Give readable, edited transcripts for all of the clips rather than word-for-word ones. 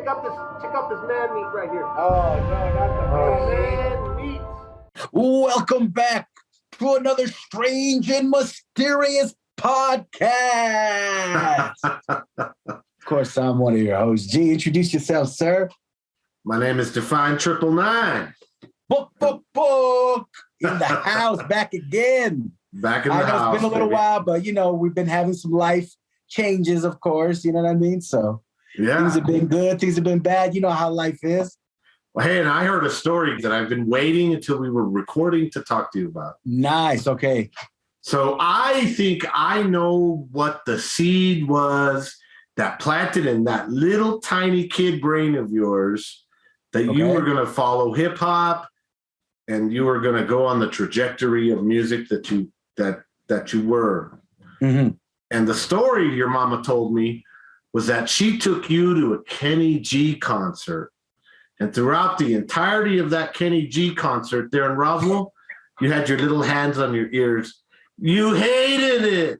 Check out this man meat right here. Oh, no, not the Man meat. Welcome back to another strange and mysterious podcast. Of course, I'm one of your hosts. G, introduce yourself, sir. My name is Define 999. Book in the house, back again. Back in the I know house. it's been a little while, but we've been having some life changes, of course. You know what I mean? So yeah, things have been good, things have been bad. You know how life is. Well, hey, and I heard a story that I've been waiting until we were recording to talk to you about. Nice. Okay. So I think I know what the seed was that planted in that little tiny kid brain of yours that you were going to follow hip hop and you were going to go on the trajectory of music that you were. Mm-hmm. And the story your mama told me was that she took you to a Kenny G concert. And throughout the entirety of that Kenny G concert there in Roswell, you had your little hands on your ears. You hated it.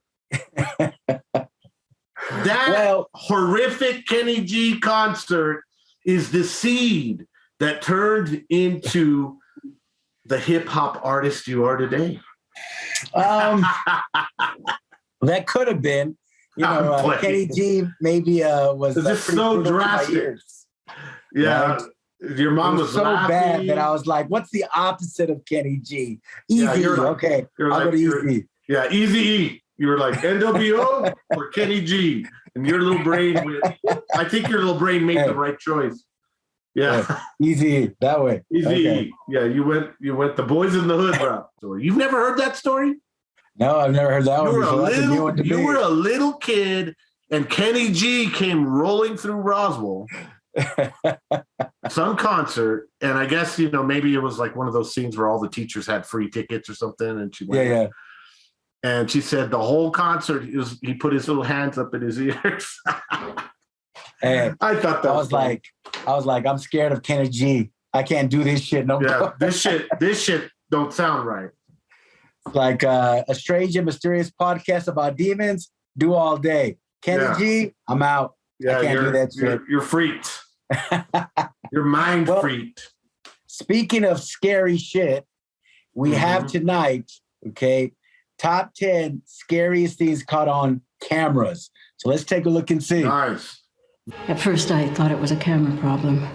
That horrific Kenny G concert is the seed that turned into the hip hop artist you are today. That could have been, Kenny G maybe was just so drastic. Yeah. Right? Your mom was so laughing. Bad that I was like, what's the opposite of Kenny G? Easy. Yeah, okay. I'll go to Easy. Yeah, Easy E. You were like NWO or Kenny G. And your little brain I think your little brain made the right choice. Yeah. Easy that way. Easy. Yeah, you went the Boys in the Hood route. You've never heard that story? No, I've never heard that one. You were a little kid and Kenny G came rolling through Roswell. Some concert, and I guess maybe it was like one of those scenes where all the teachers had free tickets or something, and she went and she said the whole concert he put his little hands up in his ears. And I thought that I was like, I'm scared of Kenny G. I can't do this shit no more. This shit don't sound right. Like a strange and mysterious podcast about demons, do all day. Kenny G, I'm out. Yeah, I can't do that shit. You're freaked. You're mind freaked. Speaking of scary shit, we have tonight, top 10 scariest things caught on cameras. So let's take a look and see. Nice. At first, I thought it was a camera problem.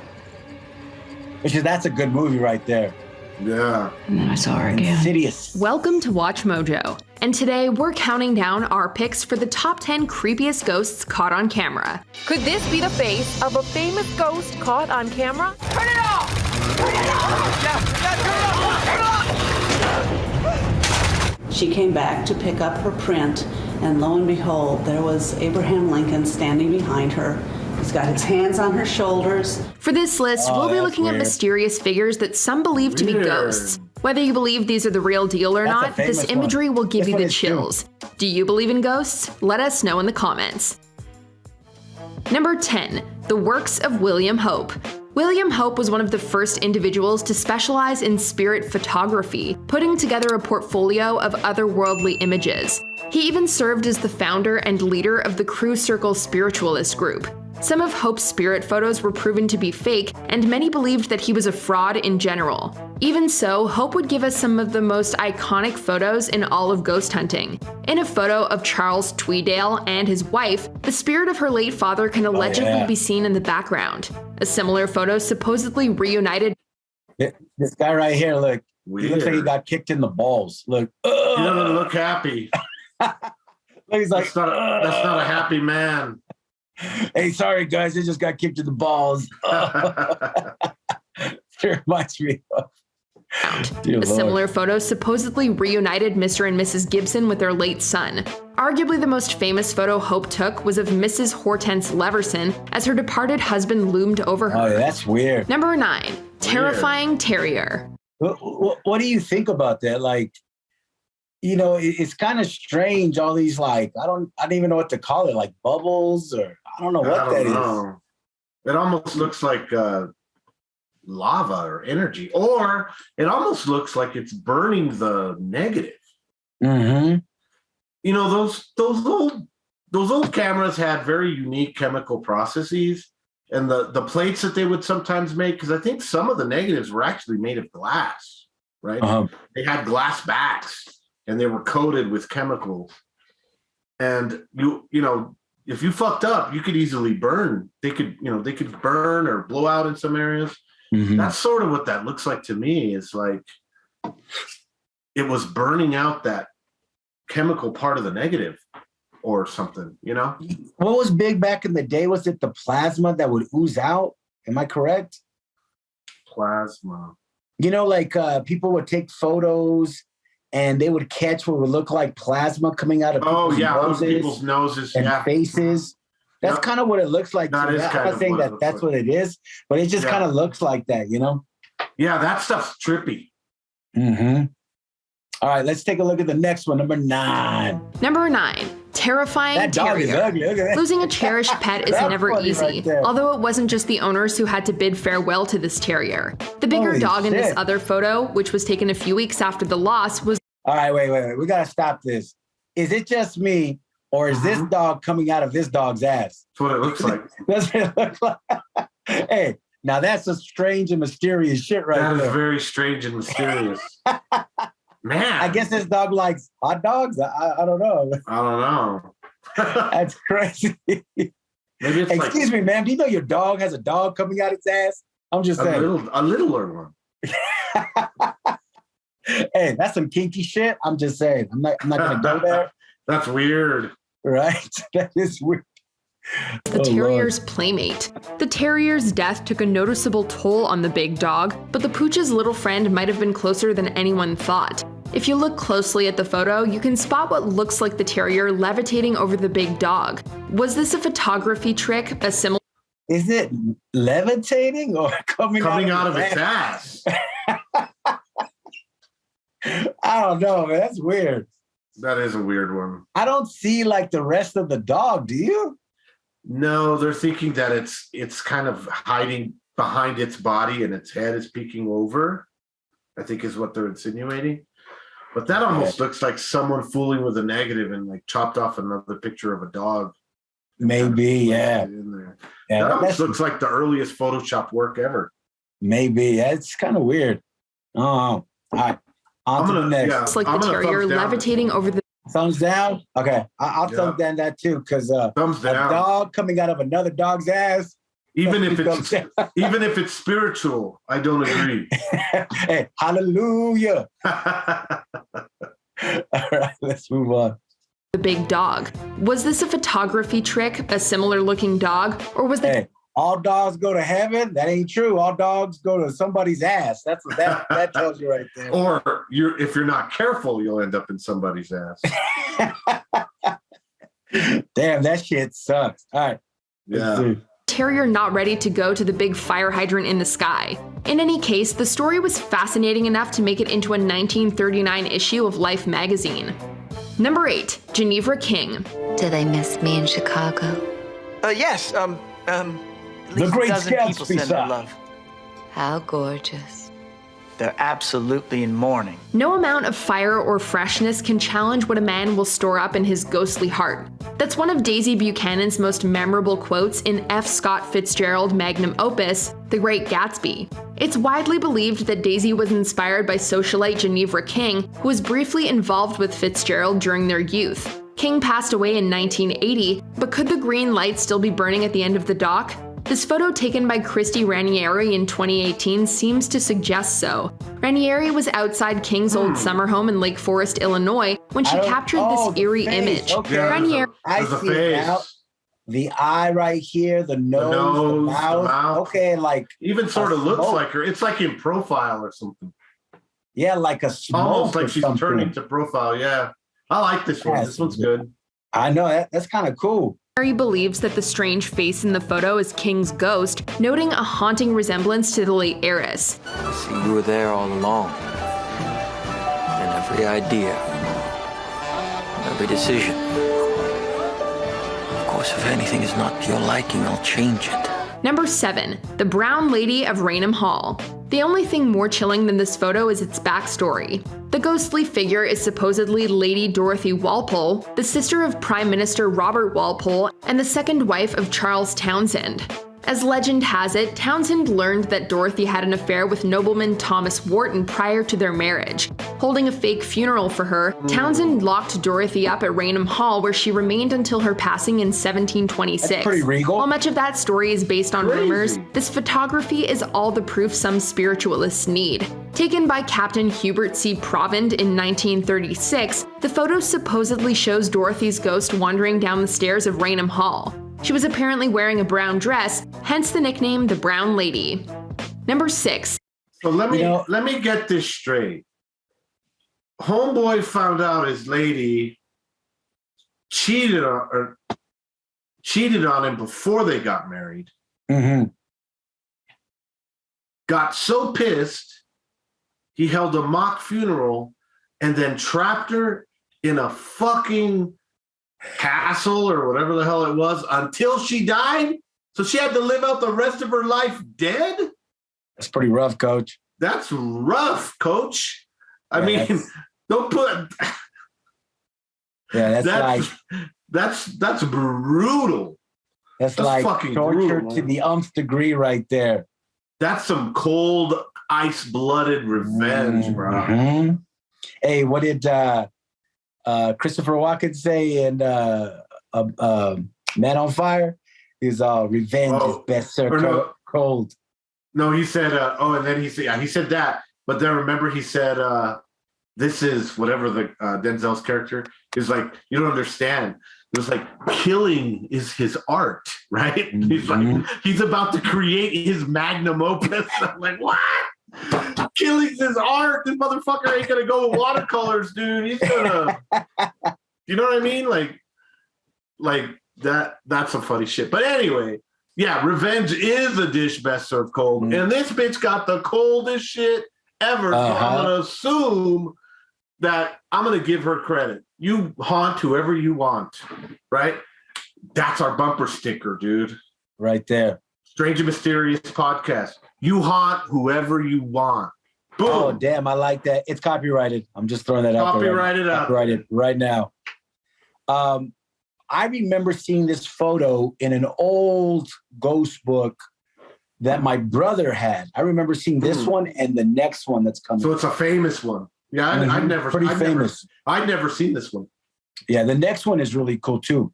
That's a good movie right there. Yeah. And then I saw her again. Insidious. Welcome to Watch Mojo. And today we're counting down our picks for the top 10 creepiest ghosts caught on camera. Could this be the face of a famous ghost caught on camera? Turn it off! Turn it off! Turn it off! She came back to pick up her print, and lo and behold, there was Abraham Lincoln standing behind her. He's got his hands on her shoulders. For this list, we'll be looking at mysterious figures that some believe to be ghosts. Whether you believe these are the real deal or not, this imagery will give you the chills. Do you believe in ghosts? Let us know in the comments. Number 10. The works of William Hope. William Hope was one of the first individuals to specialize in spirit photography, putting together a portfolio of otherworldly images. He even served as the founder and leader of the Crew Circle spiritualist group. Some of Hope's spirit photos were proven to be fake, and many believed that he was a fraud in general. Even so, Hope would give us some of the most iconic photos in all of ghost hunting. In a photo of Charles Tweedale and his wife, the spirit of her late father can allegedly be seen in the background. A similar photo supposedly reunited. This guy right here, look, he looks like he got kicked in the balls. Look, he doesn't look happy. He's like, that's not a happy man. Hey, sorry guys, I just got kicked in the balls. It reminds me of. A similar photo supposedly reunited Mr. and Mrs. Gibson with their late son. Arguably the most famous photo Hope took was of Mrs. Hortense Leverson as her departed husband loomed over her. Oh, that's weird. Number 9. Terrifying Terrier. What do you think about that? Like, it's kind of strange, all these, like, I don't even know what to call it, like bubbles, or I don't know what that is. It almost looks like lava or energy, or it almost looks like it's burning the negative. Mm-hmm. Those old cameras had very unique chemical processes and the plates that they would sometimes make, because I think some of the negatives were actually made of glass, right? They had glass backs and they were coated with chemicals. And you know, if you fucked up, you could easily burn. They could burn or blow out in some areas. That's sort of what that looks like to me. It's like it was burning out that chemical part of the negative or something, you know? What was big back in the day? Was it the plasma that would ooze out? Am I correct? Plasma. You know, like people would take photos and they would catch what would look like plasma coming out of people's noses and faces. That's kind of what it looks like. That is I'm kind not of saying what that that's what it is, but it just kind of looks like that, you know? Yeah, that stuff's trippy. All right, let's take a look at the next one, number 9. Number 9, terrifying that dog terrier. Is ugly. Look at that. Losing a cherished pet is never easy, although it wasn't just the owners who had to bid farewell to this terrier. The bigger dog in this other photo, which was taken a few weeks after the loss, was... All right, wait. We got to stop this. Is it just me, or is this dog coming out of this dog's ass? That's what it looks like. Does it look like... Hey, now that's a strange and mysterious shit right there. That is very strange and mysterious. Man. I guess this dog likes hot dogs. I don't know. I don't know. That's crazy. Excuse me, ma'am. Do you know your dog has a dog coming out its ass? I'm just saying. A littler one. Hey, that's some kinky shit. I'm just saying. I'm not going to go there. That's weird. Right? That is weird. The terrier's playmate. The terrier's death took a noticeable toll on the big dog, but the pooch's little friend might have been closer than anyone thought. If you look closely at the photo, you can spot what looks like the terrier levitating over the big dog. Was this a photography trick, a similar... Is it levitating or coming out of its ass? I don't know, man. That's weird. That is a weird one. I don't see like the rest of the dog, do you? No, they're thinking that it's kind of hiding behind its body and its head is peeking over, I think is what they're insinuating. But that almost looks like someone fooling with a negative and like chopped off another picture of a dog. Maybe, in there. That almost looks like the earliest Photoshop work ever. Maybe. It's kind of weird. Oh, all right. On to the next. It's like the terrier levitating over the... Thumbs down? Okay. I'll thumb down that too, because a dog coming out of another dog's ass. Even if it's spiritual, I don't agree. Hey, hallelujah. All right, let's move on. The big dog. Was this a photography trick, a similar looking dog, or was Hey, all dogs go to heaven? That ain't true. All dogs go to somebody's ass. That's what that tells you right there. Or if you're not careful, you'll end up in somebody's ass. Damn, that shit sucks. All right. Yeah. Terrier not ready to go to the big fire hydrant in the sky. In any case, the story was fascinating enough to make it into a 1939 issue of Life magazine. Number 8, Geneva King. Do they miss me in Chicago? Yes, at least Great a dozen people Gatsby send their love. How gorgeous. They're absolutely in mourning. No amount of fire or freshness can challenge what a man will store up in his ghostly heart. That's one of Daisy Buchanan's most memorable quotes in F. Scott Fitzgerald magnum opus, The Great Gatsby. It's widely believed that Daisy was inspired by socialite Geneva King, who was briefly involved with Fitzgerald during their youth. King passed away in 1980, but could the green light still be burning at the end of the dock? This photo taken by Christy Ranieri in 2018 seems to suggest so. Ranieri was outside King's old summer home in Lake Forest, Illinois, when she captured this eerie image. Okay. Ranieri, I see it now. The eye right here, the nose, the mouth. Okay, like even sort of looks like her. It's like in profile or something. Yeah, like a smoke. Almost like she's something. turning to profile. Yeah, I like this one. This one's good. I know that's kind of cool. Mary believes that the strange face in the photo is King's ghost, noting a haunting resemblance to the late heiress. See, you were there all along. And every idea, every decision. Of course, if anything is not to your liking, I'll change it. Number 7, the Brown Lady of Raynham Hall. The only thing more chilling than this photo is its backstory. The ghostly figure is supposedly Lady Dorothy Walpole, the sister of Prime Minister Robert Walpole and the second wife of Charles Townshend. As legend has it, Townsend learned that Dorothy had an affair with nobleman Thomas Wharton prior to their marriage. Holding a fake funeral for her, Townsend locked Dorothy up at Raynham Hall, where she remained until her passing in 1726. That's pretty regal. While much of that story is based on rumors, this photography is all the proof some spiritualists need. Taken by Captain Hubert C. Provand in 1936, the photo supposedly shows Dorothy's ghost wandering down the stairs of Raynham Hall. She was apparently wearing a brown dress, hence the nickname the Brown Lady. Number 6. So let me get this straight. Homeboy found out his lady cheated on him before they got married. Mm-hmm. Got so pissed, he held a mock funeral and then trapped her in a fucking castle or whatever the hell it was until she died. So she had to live out the rest of her life dead? That's pretty rough, Coach. That's rough, Coach. I mean, don't put... Yeah, that's brutal. That's like fucking torture brutal, to the nth degree right there. That's some cold, ice-blooded revenge, bro. Mm-hmm. Hey, what did Christopher Walken say in Man on Fire? He's revenge is best served cold. No, he said, and then he said that, but then remember he said, this is whatever the Denzel's character is like, you don't understand. It was like killing is his art, right? Mm-hmm. He's like, he's about to create his magnum opus. I'm like, what? Killing's his art. This motherfucker ain't gonna go with watercolors, dude. He's gonna, you know what I mean? Like that's some funny shit. But anyway, yeah, revenge is a dish best served cold. Mm-hmm. And this bitch got the coldest shit ever. So I'm gonna assume that I'm gonna give her credit. You haunt whoever you want, right? That's our bumper sticker, dude. Right there. Strange and Mysterious Podcast. You haunt whoever you want. Boom. Oh, damn, I like that. It's copyrighted. I'm just throwing that out there. Copyrighted right now. I remember seeing this photo in an old ghost book that my brother had. I remember seeing this one and the next one that's coming. So it's a famous one. Yeah, I've never seen this one. Yeah, the next one is really cool too.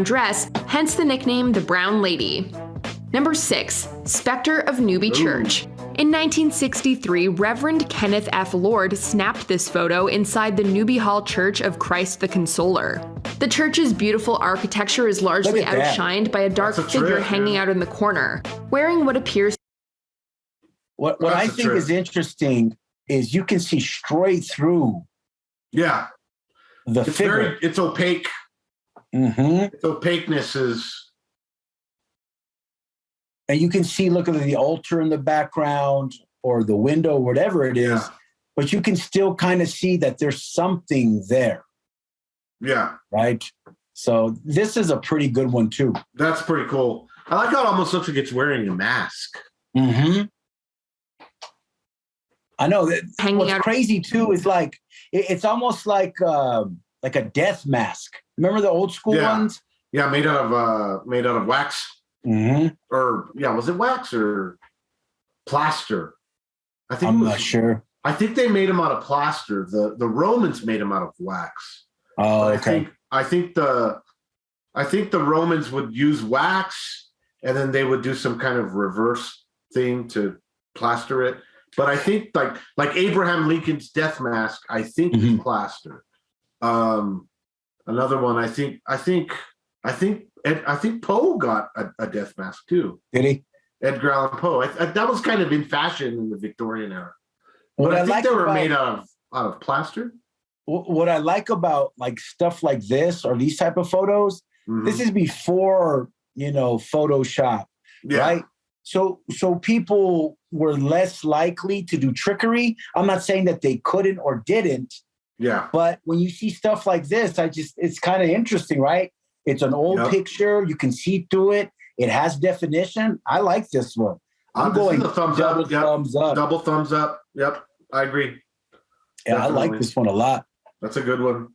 Dress, hence the nickname the Brown Lady. Number 6, Spectre of Newby Church. In 1963, Reverend Kenneth F. Lord snapped this photo inside the Newby Hall Church of Christ the Consoler. The church's beautiful architecture is largely outshined by a dark figure hanging out in the corner, wearing what appears... What I think is interesting is you can see straight through. Yeah. The figure. It's opaque. Mm-hmm. Its opaqueness is... And you can see, look at the altar in the background or the window, whatever it is, but you can still kind of see that there's something there. Yeah. Right? So this is a pretty good one too. That's pretty cool. I like how it almost looks like it's wearing a mask. Mm-hmm. I know. What's crazy too is like, it's almost like a death mask. Remember the old school ones? Yeah, made out of wax. Mm-hmm. Or was it wax or plaster? I'm not sure. I think they made them out of plaster. The Romans made them out of wax. Oh, okay. I think the Romans would use wax and then they would do some kind of reverse thing to plaster it. But I think like Abraham Lincoln's death mask, I think is plaster. Another one, I think Poe got a death mask too. Did he? Edgar Allan Poe. That was kind of in fashion in the Victorian era. But I think like they were made out of plaster. What I like about like stuff like this or these type of photos, this is before, Photoshop, right? So people were less likely to do trickery. I'm not saying that they couldn't or didn't. Yeah. But when you see stuff like this, it's kind of interesting, right? It's an old picture. You can see through it. It has definition. I like this one. I'm going thumbs up. Double thumbs up. Yep. I agree. Yeah, definitely. I like this one a lot. That's a good one.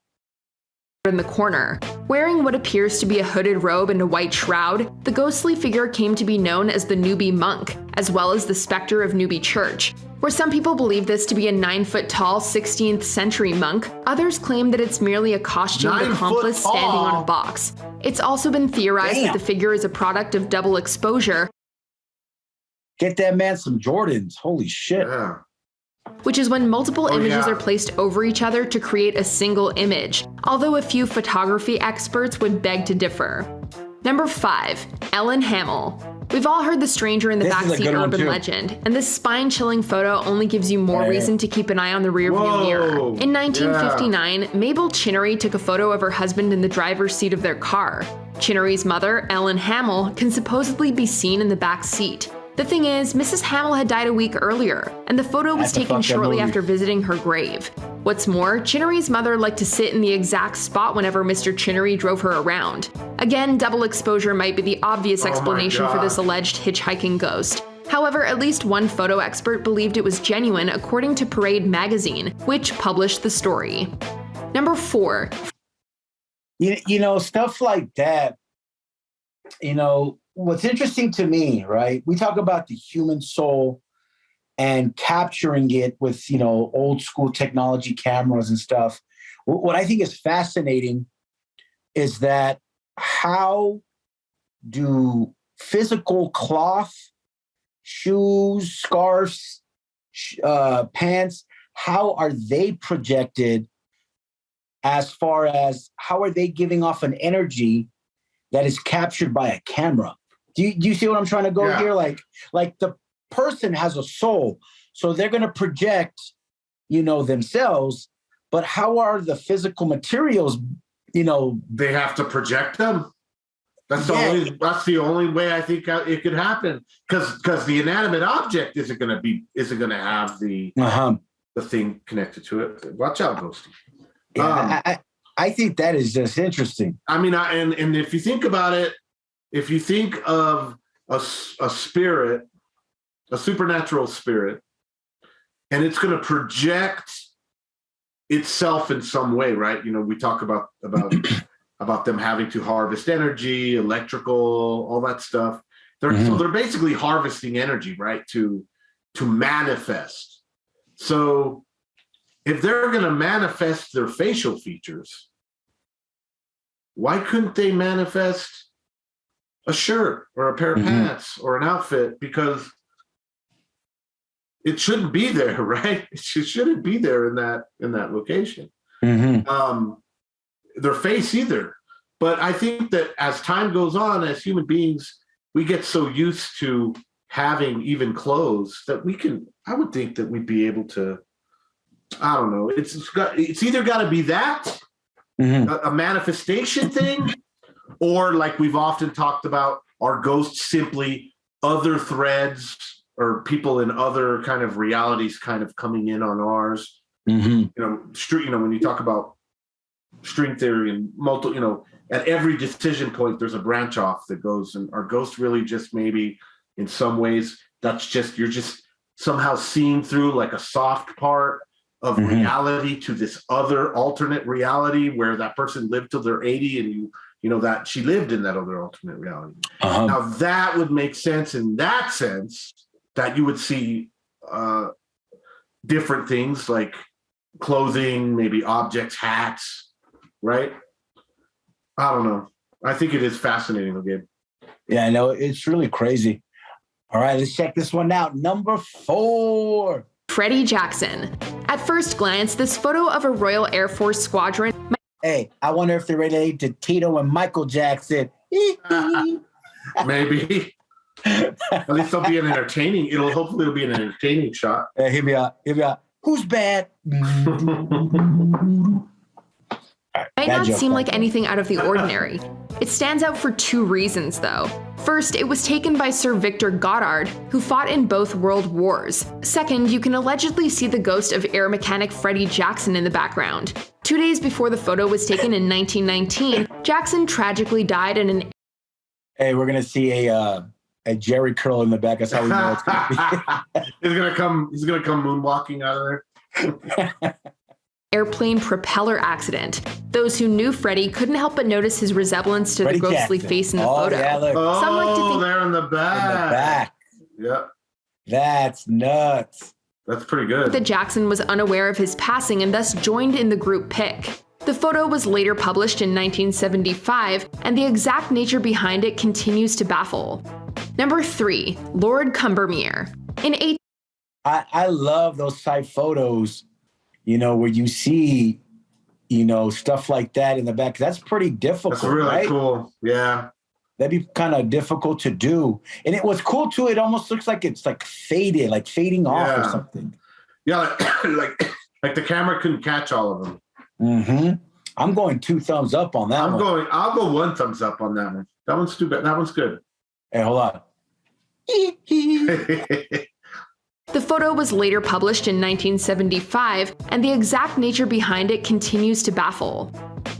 in the corner. Wearing what appears to be a hooded robe and a white shroud, the ghostly figure came to be known as the Newbie Monk, as well as the Spectre of Newbie Church. Where some people believe this to be a 9-foot-tall 16th century monk, others claim that it's merely a costumed accomplice standing on a box. It's also been theorized that the figure is a product of double exposure. Get that man some Jordans. Holy shit. Yeah. Which is when multiple images are placed over each other to create a single image, although a few photography experts would beg to differ. Number 5, Ellen Hamill. We've all heard the stranger in the backseat urban legend, and this spine-chilling photo only gives you more reason to keep an eye on the rearview mirror. In 1959, Mabel Chinnery took a photo of her husband in the driver's seat of their car. Chinnery's mother, Ellen Hamill, can supposedly be seen in the back seat. The thing is, Mrs. Hamill had died a week earlier, and the photo was taken shortly after visiting her grave. What's more, Chinnery's mother liked to sit in the exact spot whenever Mr. Chinnery drove her around. Again, double exposure might be the obvious explanation for this alleged hitchhiking ghost. However, at least one photo expert believed it was genuine, according to Parade magazine, which published the story. Number 4. You know, stuff like that, you know, what's interesting to me, right? We talk about the human soul and capturing it with, you know, old school technology cameras and stuff. What I think is fascinating is that how do physical cloth, shoes, scarves, pants, how are they projected as far as how are they giving off an energy that is captured by a camera? Do you see what I'm trying to go here? Like the person has a soul, so they're going to project, you know, themselves. But how are the physical materials? You know, they have to project them. That's the only way I think it could happen. Because the inanimate object isn't going to have the thing connected to it. Watch out, Ghosty. Yeah, I think that is just interesting. I mean, and if you think about it. If you think of a spirit, a supernatural spirit, and it's going to project itself in some way, right? You know, we talk about them having to harvest energy, electrical, all that stuff. So they're basically harvesting energy, right? To manifest. So if they're going to manifest their facial features, why couldn't they manifest a shirt or a pair of pants or an outfit? Because it shouldn't be there, right? It shouldn't be there in that location. Their face either. But I think that as time goes on, as human beings, we get so used to having even clothes that I would think that we'd be able to, I don't know. It's either got to be that, a manifestation thing, or like we've often talked about, are ghosts simply other threads or people in other kind of realities kind of coming in on ours? You know, when you talk about string theory and at every decision point, there's a branch off that goes, and are ghosts really just maybe in some ways, you're just somehow seeing through like a soft part of reality to this other alternate reality where that person lived till they're 80 and you know that she lived in that other alternate reality. Now that would make sense in that sense, that you would see different things like clothing, maybe objects, hats, right? I don't know. I think it is fascinating, Gabe. Yeah, I know. It's really crazy. All right, let's check this one out. Number 4. Freddie Jackson. At first glance, this photo of a Royal Air Force squadron. Hey, I wonder if they're related to Tito and Michael Jackson. Maybe. At least it'll be an entertaining. Hopefully it'll be an entertaining shot. Hear me out. Who's bad? Might not seem like anything out of the ordinary. It stands out for 2 reasons, though. First, it was taken by Sir Victor Goddard, who fought in both world wars. Second, you can allegedly see the ghost of air mechanic Freddie Jackson in the background. 2 days before the photo was taken in 1919, Jackson tragically died in an... Hey, we're going to see a Jerry curl in the back. That's how we know it's going to be. He's going to come moonwalking out of there. airplane propeller accident. Those who knew Freddie couldn't help but notice his resemblance to Freddie the ghostly Jackson. face in the photo. Yeah, look. Some like to think they're in the back. In the back. Yep. That's nuts. That's pretty good. that Jackson was unaware of his passing and thus joined in the group pic. The photo was later published in 1975, and the exact nature behind it continues to baffle. Number 3, Lord Combermere. I love those side photos, where you see, stuff like that in the back. That's pretty difficult. That's really right? cool. Yeah. That'd be kind of difficult to do. And it was cool too. It almost looks like it's like faded, like fading off or something. Yeah, like the camera couldn't catch all of them. Mm-hmm. I'm going 2 thumbs up on that one. I'll go 1 thumbs up on that one. That one's too bad. That one's good. Hey, hold on. The photo was later published in 1975, and the exact nature behind it continues to baffle.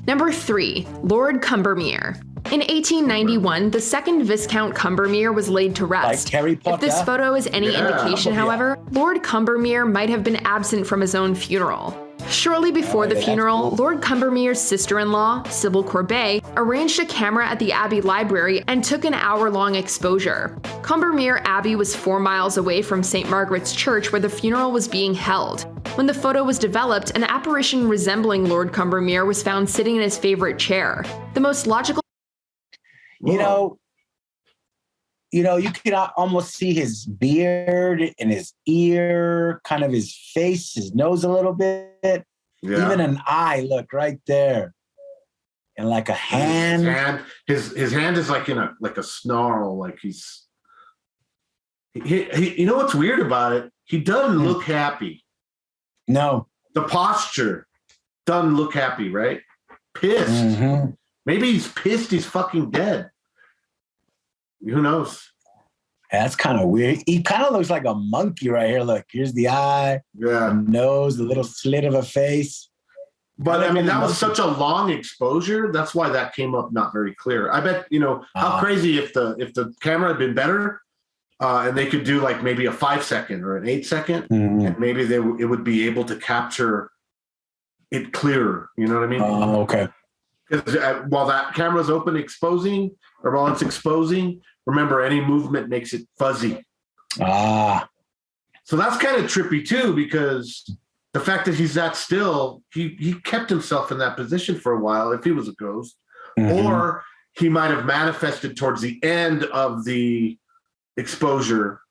Number 3, Lord Combermere. In 1891, the second Viscount Combermere was laid to rest. Like Harry Potter? If this photo is any indication, however, Lord Combermere might have been absent from his own funeral. Shortly before the funeral, Lord Combermere's sister-in-law, Sybil Corbet, arranged a camera at the Abbey Library and took an hour-long exposure. Combermere Abbey was 4 miles away from St. Margaret's Church where the funeral was being held. When the photo was developed, an apparition resembling Lord Combermere was found sitting in his favorite chair. The most logical... You can almost see his beard and his ear, kind of his face, his nose a little bit. Yeah. Even an eye, look right there. And like a hand. His hand is like in a snarl, like he's he you know what's weird about it? He doesn't look happy. No. The posture doesn't look happy, right? Pissed. Mm-hmm. Maybe he's pissed he's fucking dead. Who knows? That's kind of weird. He kind of looks like a monkey right here. Look, here's the eye, the nose, the little slit of a face. But I mean, that was such a long exposure. That's why that came up not very clear. I bet, how crazy if the camera had been better and they could do like maybe a 5-second or an 8-second, and maybe it would be able to capture it clearer. You know what I mean? Oh, okay. Because while that camera's open exposing, or while it's exposing, remember any movement makes it fuzzy. So that's kind of trippy too, because the fact that he's that still, he kept himself in that position for a while if he was a ghost. Or he might have manifested towards the end of the exposure.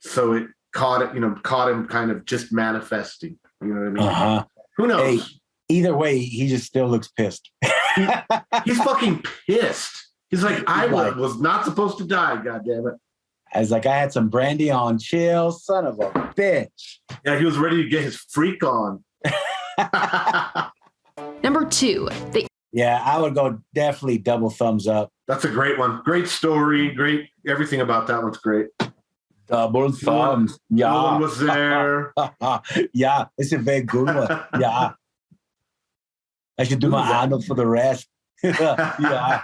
So it caught him kind of just manifesting. You know what I mean? Who knows? Hey, either way, he just still looks pissed. He's fucking pissed. He's like, I was not supposed to die, goddammit. I was like, I had some brandy on, chill, son of a bitch. Yeah, he was ready to get his freak on. Number 2. Yeah, I would go definitely double thumbs up. That's a great one. Great story. Great. Everything about that one's great. Double thumbs. Yeah. No one was there. Yeah, it's a very good one. Yeah. I should do my Arnold for the rest. Yeah.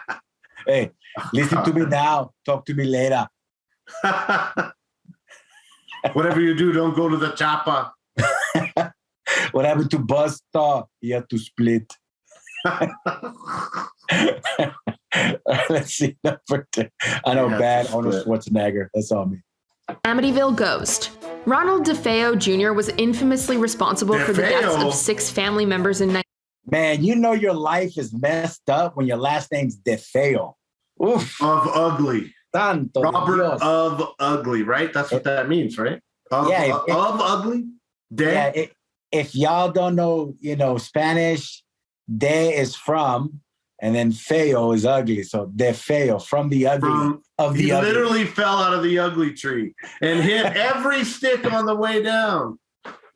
Hey, listen to me now. Talk to me later. Whatever you do, don't go to the chopper. What happened to Buster? You have to split. Let's see. Number 2. I know bad Arnold Schwarzenegger. That's on me. Amityville Ghost. Ronald DeFeo Jr. was infamously responsible for the deaths of 6 family members in... Man, your life is messed up when your last name's DeFeo. Oof. Of ugly. Tanto Robert Dios. of ugly, right? That's what that means, right? Of ugly? De? Yeah, if y'all don't know, Spanish, de is from, and then feo is ugly. So de feo, from the ugly. He literally fell out of the ugly tree and hit every stick on the way down.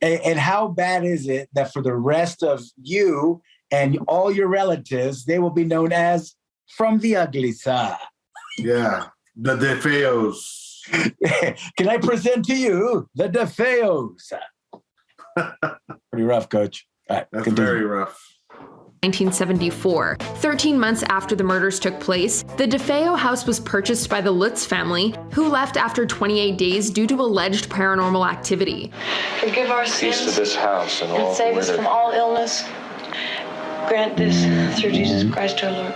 And how bad is it that for the rest of you and all your relatives, they will be known as from the ugly side? Yeah, the DeFeos. Can I present to you the DeFeos? Pretty rough, Coach. All right, that's very rough. 1974. 13 months after the murders took place, the DeFeo house was purchased by the Lutz family, who left after 28 days due to alleged paranormal activity. Forgive our sins Peace to this house and all save us from all illness. Grant this through Jesus Christ our Lord.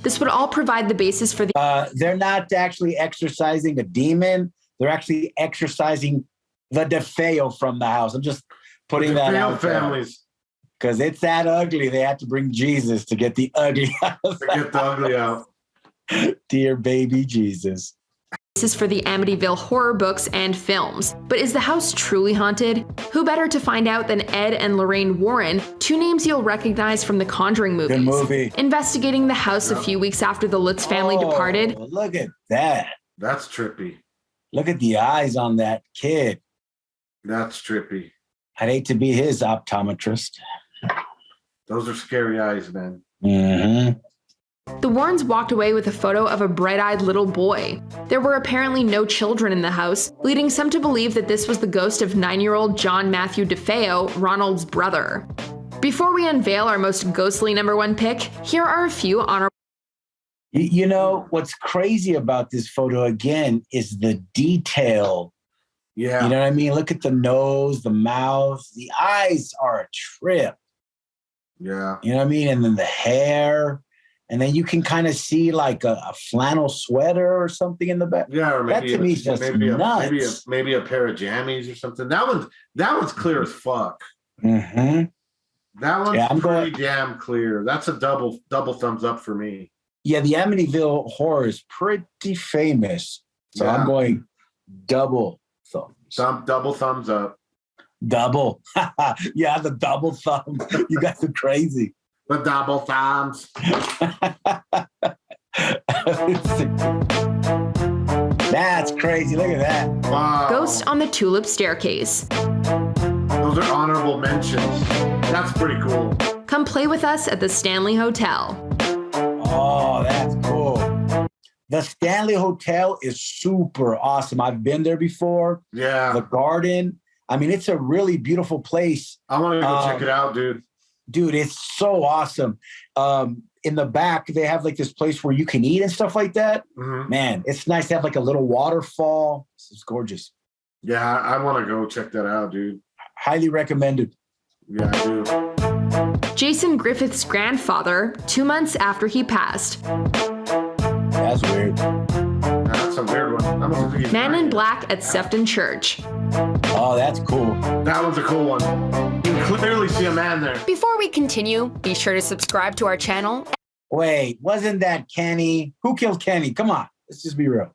This would all provide the basis for the... They're not actually exorcising a demon. They're actually exorcising the DeFeo from the house. I'm just putting that out there. Families. Because it's that ugly. They have to bring Jesus to get the ugly out. To get the ugly out. Dear baby Jesus. Basis for the Amityville horror books and films. But is the house truly haunted? Who better to find out than Ed and Lorraine Warren, two names you'll recognize from the Conjuring movies. Good movie. Investigating the house a few weeks after the Lutz family departed. Look at that. That's trippy. Look at the eyes on that kid. That's trippy. I'd hate to be his optometrist. Those are scary eyes, man. Mm-hmm. The Warrens walked away with a photo of a bright-eyed little boy. There were apparently no children in the house, leading some to believe that this was the ghost of 9-year-old John Matthew DeFeo, Ronald's brother. Before we unveil our most ghostly #1 pick, here are a few honorable... You know, what's crazy about this photo, again, is the detail. Yeah. You know what I mean? Look at the nose, the mouth. The eyes are a trip. Yeah. You know what I mean? And then the hair. And then you can kind of see like a flannel sweater or something in the back. Yeah, or maybe that to me is just nuts. Maybe a pair of jammies or something. That one's clear as fuck. Mm-hmm. That one's pretty damn clear. That's a double thumbs up for me. Yeah, the Amityville horror is pretty famous. So I'm going double thumbs. Double thumbs up. Double. Yeah, the double thumb. You guys are crazy. The double thumbs. That's crazy. Look at that. Wow. Ghost on the Tulip Staircase. Those are honorable mentions. That's pretty cool. Come play with us at the Stanley Hotel. Oh, that's cool. The Stanley Hotel is super awesome. I've been there before. Yeah. The garden. I mean, it's a really beautiful place. I want to go check it out, dude. Dude, it's so awesome. In the back, they have like this place where you can eat and stuff like that. Mm-hmm. Man, it's nice to have like a little waterfall. It's gorgeous. Yeah, I want to go check that out, dude. Highly recommended. Yeah, I do. Jason Griffith's grandfather, 2 months after he passed. That's weird. That's a weird one. Man in Black at Sefton Church. Oh, that's cool. That one's a cool one. You can clearly see a man there. Before we continue, be sure to subscribe to our channel. Wait, wasn't that Kenny? Who killed Kenny? Come on, let's just be real.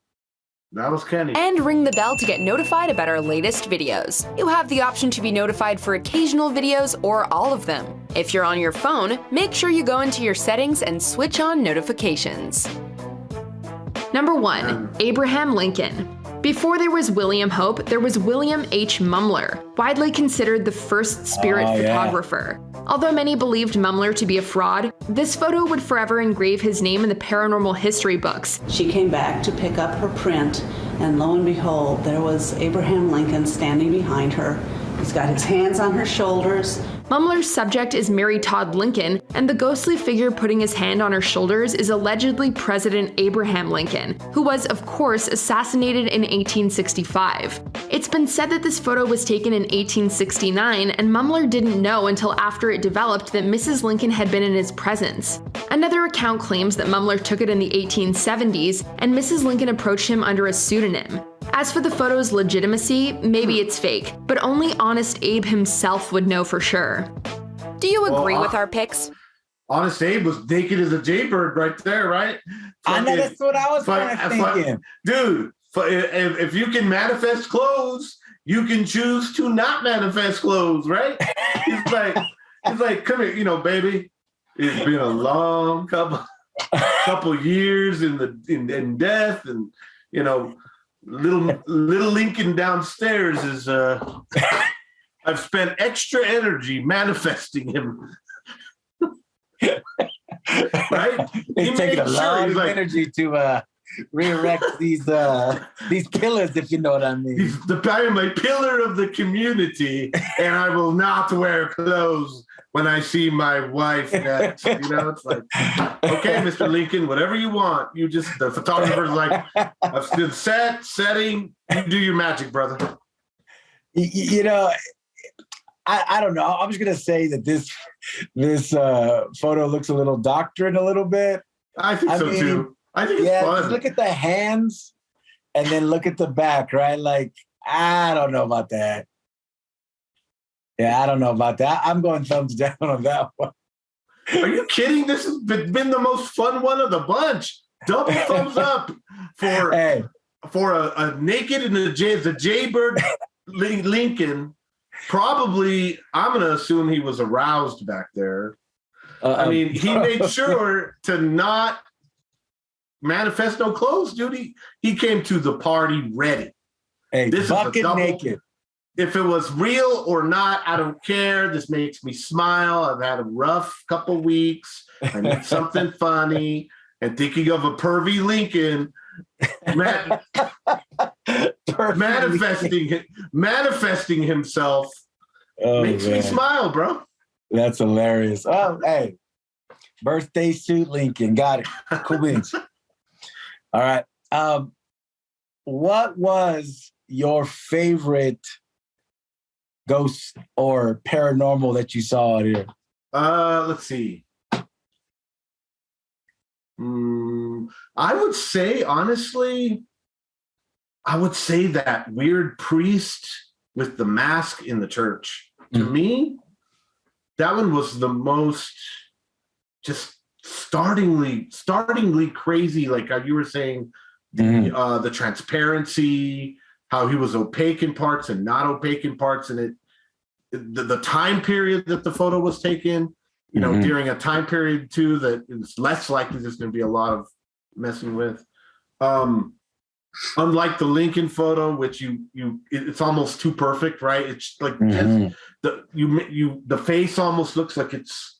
That was Kenny. And ring the bell to get notified about our latest videos. You have the option to be notified for occasional videos or all of them. If you're on your phone, make sure you go into your settings and switch on notifications. #1, Abraham Lincoln. Before there was William Hope, there was William H. Mumler, widely considered the first spirit photographer. Although many believed Mumler to be a fraud, this photo would forever engrave his name in the paranormal history books. She came back to pick up her print, and lo and behold, there was Abraham Lincoln standing behind her. He's got his hands on her shoulders. Mumler's subject is Mary Todd Lincoln, and the ghostly figure putting his hand on her shoulders is allegedly President Abraham Lincoln, who was, of course, assassinated in 1865. It's been said that this photo was taken in 1869, and Mumler didn't know until after it developed that Mrs. Lincoln had been in his presence. Another account claims that Mumler took it in the 1870s, and Mrs. Lincoln approached him under a pseudonym. As for the photo's legitimacy, maybe it's fake, but only Honest Abe himself would know for sure. Do you agree with our picks? Honest Abe was naked as a jaybird right there, right? I know, that's what I was thinking. Dude, if you can manifest clothes, you can choose to not manifest clothes, right? He's like, come here, baby. It's been a long couple years in death, and little Lincoln downstairs is I've spent extra energy manifesting him. Right? It's taking a lot of energy to re-erect these pillars, if you know what I mean. I am a pillar of the community, and I will not wear clothes when I see my wife next. You know, it's like, okay, Mr. Lincoln, whatever you want. The photographer's like, I've been setting, you do your magic, brother. You know, I don't know. I'm just gonna say that this photo looks a little doctored a little bit. I think so too. I think it's fun. Just look at the hands and then look at the back, right? Like, I don't know about that. Yeah, I don't know about that. I'm going thumbs down on that one. Are you kidding? This has been the most fun one of the bunch. Double thumbs up for a naked and the Jaybird Lincoln. Probably, I'm going to assume he was aroused back there. I mean, he made sure to not manifest no clothes, dude. He came to the party ready. Hey, this bucket is naked. If it was real or not, I don't care. This makes me smile. I've had a rough couple weeks. I need something funny. And thinking of a pervy Lincoln, manifesting himself makes me smile, bro. That's hilarious. Oh, hey, birthday suit Lincoln. Got it. Cool beans. All right. What was your favorite ghost or paranormal that you saw out here? Let's see. I would say, honestly, that weird priest with the mask in the church. To me, that one was the most just startlingly crazy. Like you were saying, the transparency, how he was opaque in parts and not opaque in parts, and the time period that the photo was taken. You know, during a time period too that is less likely there's going to be a lot of messing with. Unlike the Lincoln photo, which it's almost too perfect, right? It's like the face almost looks like it's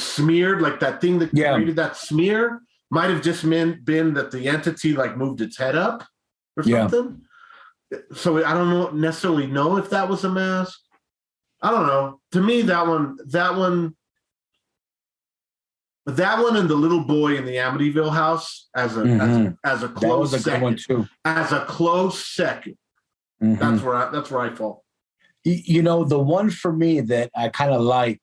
smeared, like that thing that created that smear might have just been that the entity like moved its head up or something. So I don't necessarily know if that was a mask. I don't know. To me, that one, and the little boy in the Amityville house as a close second. As a close second. That's where I fall. You know, the one for me that I kind of like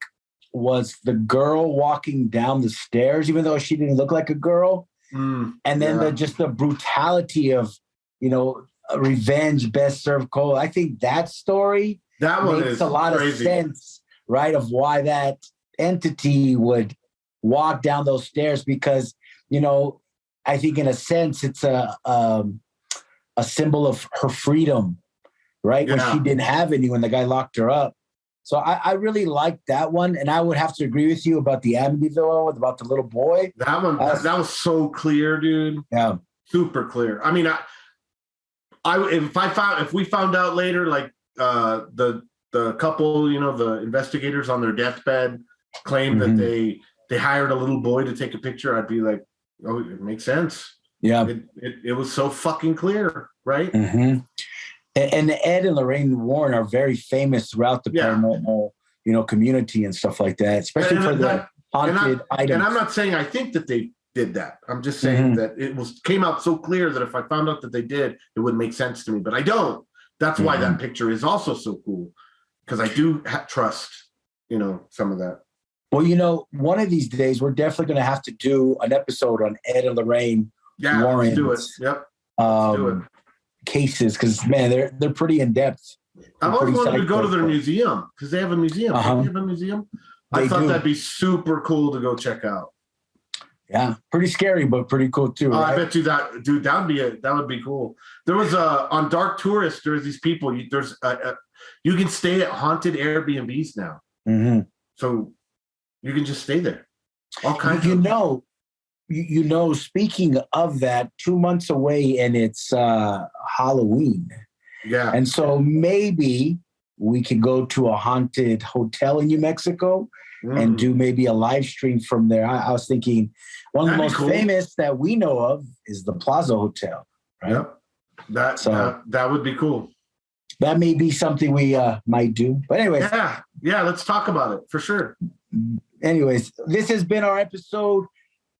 was the girl walking down the stairs, even though she didn't look like a girl. And then the brutality of, you know, revenge best served cold. I think that story makes a lot of sense, right? Of why that entity would walk down those stairs, because, you know, I think in a sense it's a symbol of her freedom, right? When she didn't have any, when the guy locked her up. So I really liked that one, and I would have to agree with you about the Amityville, about the little boy. That one, that was so clear, dude. Yeah, super clear. I mean, if we found out later, like the couple, you know, the investigators on their deathbed claimed that they hired a little boy to take a picture, I'd be like, oh, it makes sense. Yeah, it was so fucking clear, right? And Ed and Lorraine Warren are very famous throughout the paranormal, you know, community and stuff like that, especially for the haunted items. And I'm not saying I think that they did that. I'm just saying that it came out so clear that if I found out that they did, it would make sense to me. But I don't. That's why that picture is also so cool, because I do trust, you know, some of that. Well, you know, one of these days we're definitely going to have to do an episode on Ed and Lorraine Warren. Let's do it. Yep. Let's do it. Cases, because man, they're pretty in depth. I've always wanted to go to their museum, because they have a museum. They have a museum. I thought that'd be super cool to go check out. Yeah, pretty scary, but pretty cool too. Right? I bet you that, dude. That would be cool. There was on Dark Tourist. There's these people. You can stay at haunted Airbnbs now. So you can just stay there. All kinds. You know, speaking of that, 2 months away and it's Halloween. Yeah. And so maybe we could go to a haunted hotel in New Mexico and do maybe a live stream from there. I was thinking one of the most famous that we know of is the Plaza Hotel. Right? Yep. That would be cool. That may be something we might do. But anyways. Yeah, let's talk about it for sure. Anyways, this has been our episode.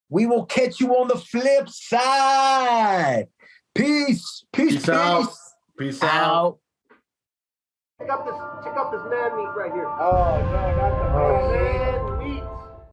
We will catch you on the flip side. Peace. Peace out. Peace out. Check out this man meat right here. Oh, no, not the man.